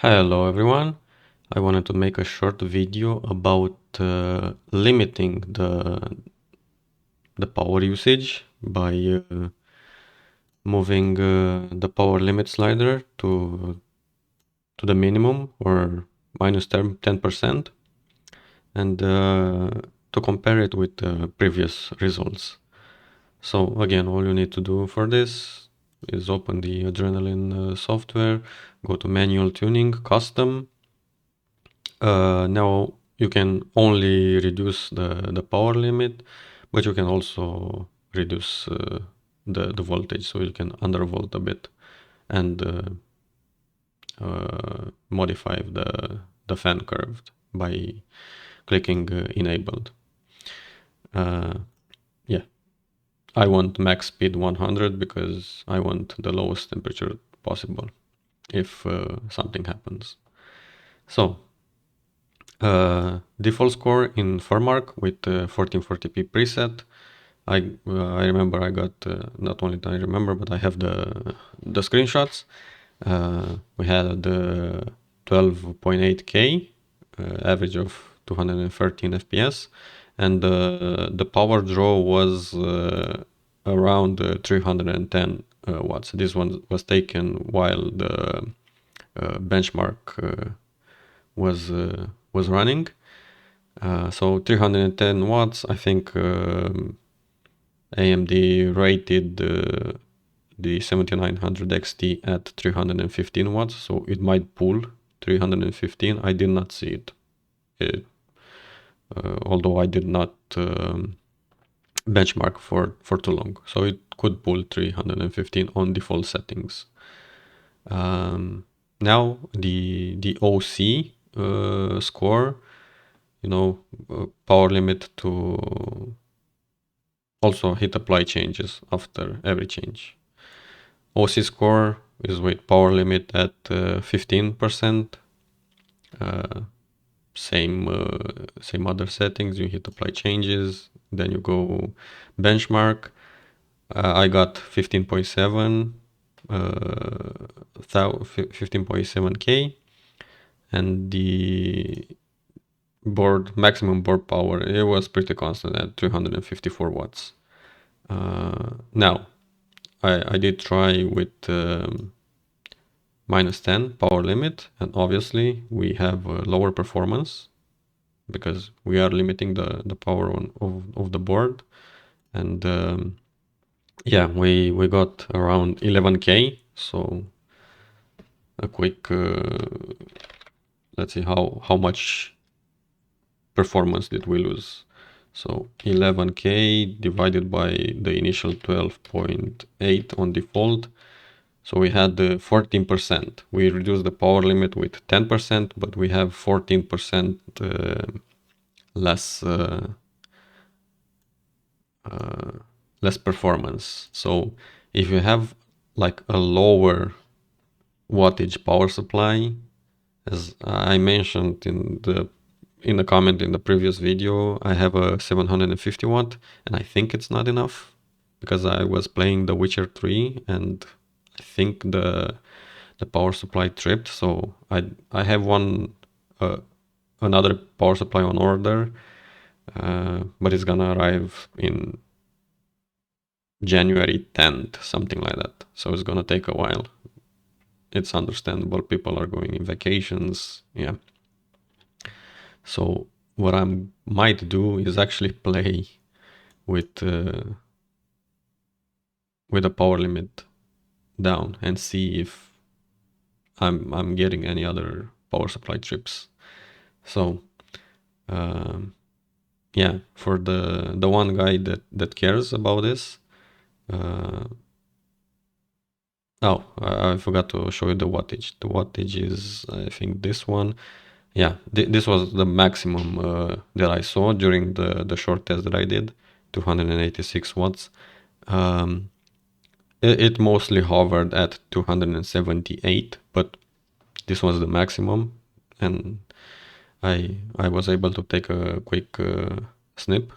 Hello everyone, I wanted to make a short video about limiting the power usage by moving the power limit slider to the minimum or minus 10% and to compare it with previous results. So again, all you need to do for this is open the Adrenaline software, go to manual tuning, custom. Now you can only reduce the power limit, but you can also reduce the voltage, so you can undervolt a bit and modify the fan curve by clicking enabled. Yeah, I want max speed 100 because I want the lowest temperature possible if something happens. So default score in Farmark with 1440p preset. I remember I got not only I remember, but I have the screenshots. We had the 12.8K average of 213 FPS, and the power draw was around 310 watts. This one was taken while the benchmark was running. So 310 watts, I think AMD rated the 7900 XT at 315 watts, so it might pull 315. I did not see it, although I did not benchmark for too long, so it could pull 315 on default settings. Now the OC score, power limit to also hit apply changes after every change. OC score is with power limit at 15%. Same other settings. You hit apply changes, then you go benchmark. I got 15.7, 15.7K, and the maximum board power, it was pretty constant at 354 watts. Now I did try with minus 10 power limit, and obviously we have a lower performance because we are limiting the power of the board. And yeah, we got around 11K, so a quick let's see how much performance did we lose. So 11K divided by the initial 12.8 on default. So we had the 14%. We reduced the power limit with 10%, but we have 14% less less performance. So if you have like a lower wattage power supply, as I mentioned in the comment in the previous video, I have a 750 watt, and I think it's not enough because I was playing The Witcher 3 and I think the power supply tripped. So I have another power supply on order, but it's gonna arrive in January 10th, something like that. So it's gonna take a while. It's understandable. People are going in vacations. Yeah. So what I might do is actually play with the power limit down and see if I'm getting any other power supply trips. So yeah, for the one guy that cares about this. Oh, I forgot to show you the wattage. The wattage is, I think, this one. Yeah, this was the maximum that I saw during the short test that I did, 286 watts. It mostly hovered at 278, but this was the maximum, and I was able to take a quick snip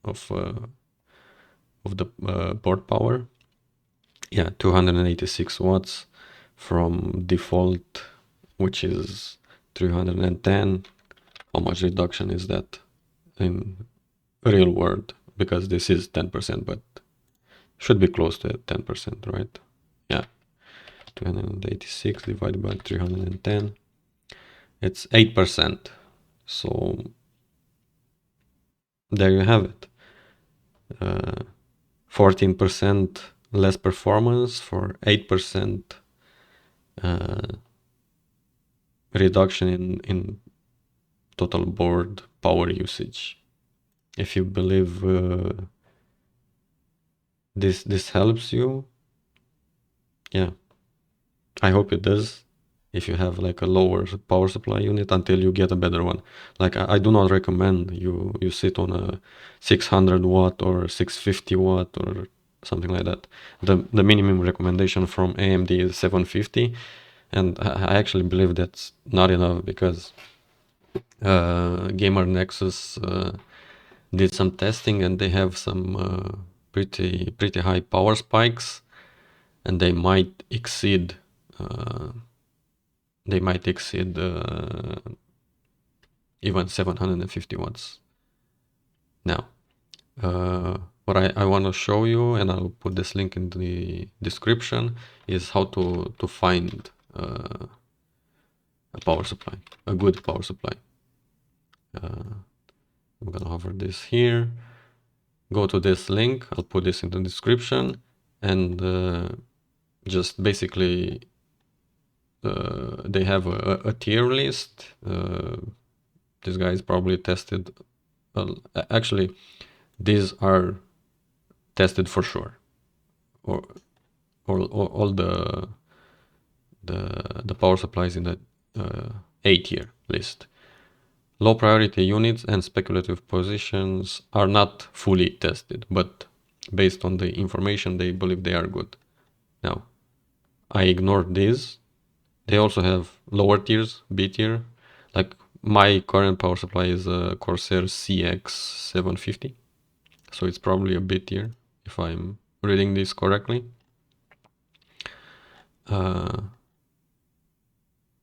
of the board power. Yeah, 286 watts from default which is 310. How much reduction is that in real world? Because this is 10%, but should be close to 10%, right? Yeah, 286 divided by 310, it's 8%. So there you have it. 14% less performance for 8% reduction in total board power usage. If you believe this helps you, yeah, I hope it does. If you have like a lower power supply unit until you get a better one. Like I do not recommend you sit on a 600 watt or 650 watt or something like that. The minimum recommendation from AMD is 750, and I actually believe that's not enough, because Gamer Nexus did some testing and they have some pretty high power spikes, and they might exceed even 750 watts. Now, what I want to show you, and I'll put this link in the description, is how to find a power supply, a good power supply. I'm gonna hover this here, go to this link, I'll put this in the description, and just basically they have a tier list. This guy's probably tested, actually these are tested for sure, or all the power supplies in the A tier list. Low priority units and speculative positions are not fully tested, but based on the information they believe they are good. Now, I ignored these. They also have lower tiers, B tier. Like my current power supply is a Corsair CX750, so it's probably a B tier if I'm reading this correctly.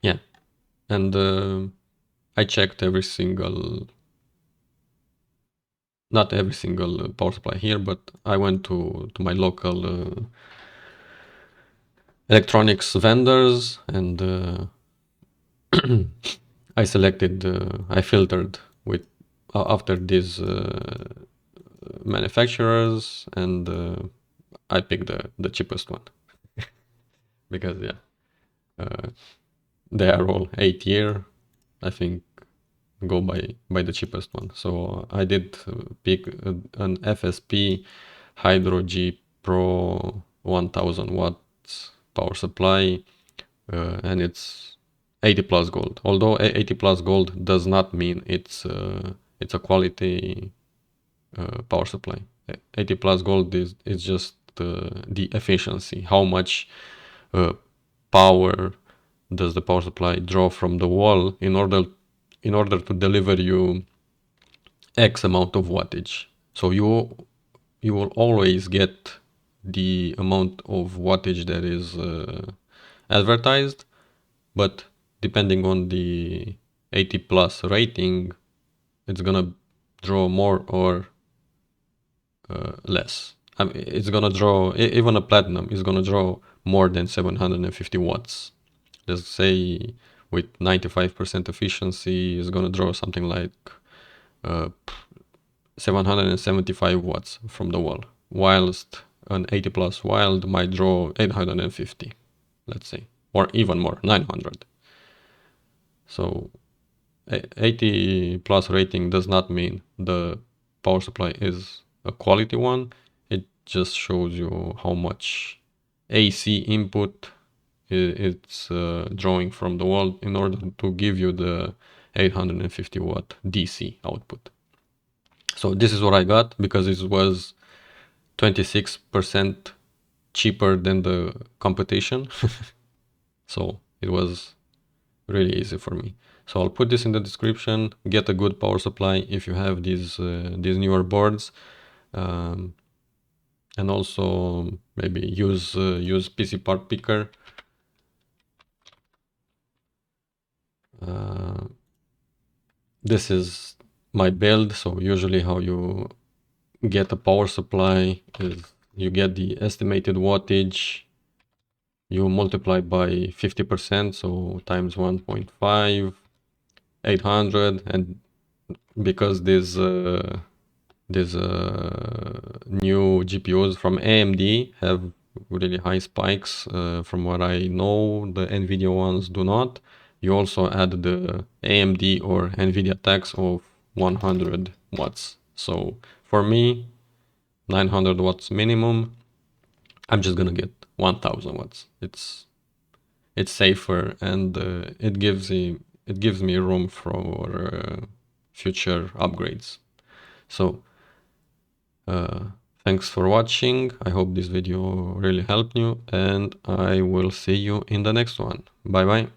Yeah, and I checked not every single power supply here, but I went to my local electronics vendors, and I filtered with after these manufacturers, and I picked the cheapest one because they are all 8 year. I think go by the cheapest one. So I did pick an FSP HYDRO G PRO 1000 watts power supply, and it's 80 plus gold. Although 80 plus gold does not mean it's a quality power supply. 80 plus gold is just the efficiency. How much power does the power supply draw from the wall in order to deliver you X amount of wattage. So you will always get the amount of wattage that is advertised, but depending on the 80 plus rating, it's gonna draw more or less. I mean, it's gonna draw, even a platinum is gonna draw more than 750 watts. Let's say with 95% efficiency is gonna draw something like 775 watts from the wall, whilst an 80 plus wild might draw 850, let's say, or even more, 900. So 80 plus rating does not mean the power supply is a quality one. It just shows you how much AC input it's drawing from the wall in order to give you the 850 watt DC output. So this is what I got because it was 26% cheaper than the competition. So it was really easy for me. So I'll put this in the description. Get a good power supply if you have these newer boards, and also maybe use PC part picker. This is my build. So usually how you get a power supply is you get the estimated wattage, you multiply by 50%, so times 1.5, 800, and because these new GPUs from AMD have really high spikes, from what I know, the nVidia ones do not. You also add the AMD or nVidia tax of 100 watts. So for me, 900 watts minimum. I'm just gonna get 1000 watts. It's safer, and it gives me room for future upgrades. So thanks for watching. I hope this video really helped you, and I will see you in the next one. Bye bye.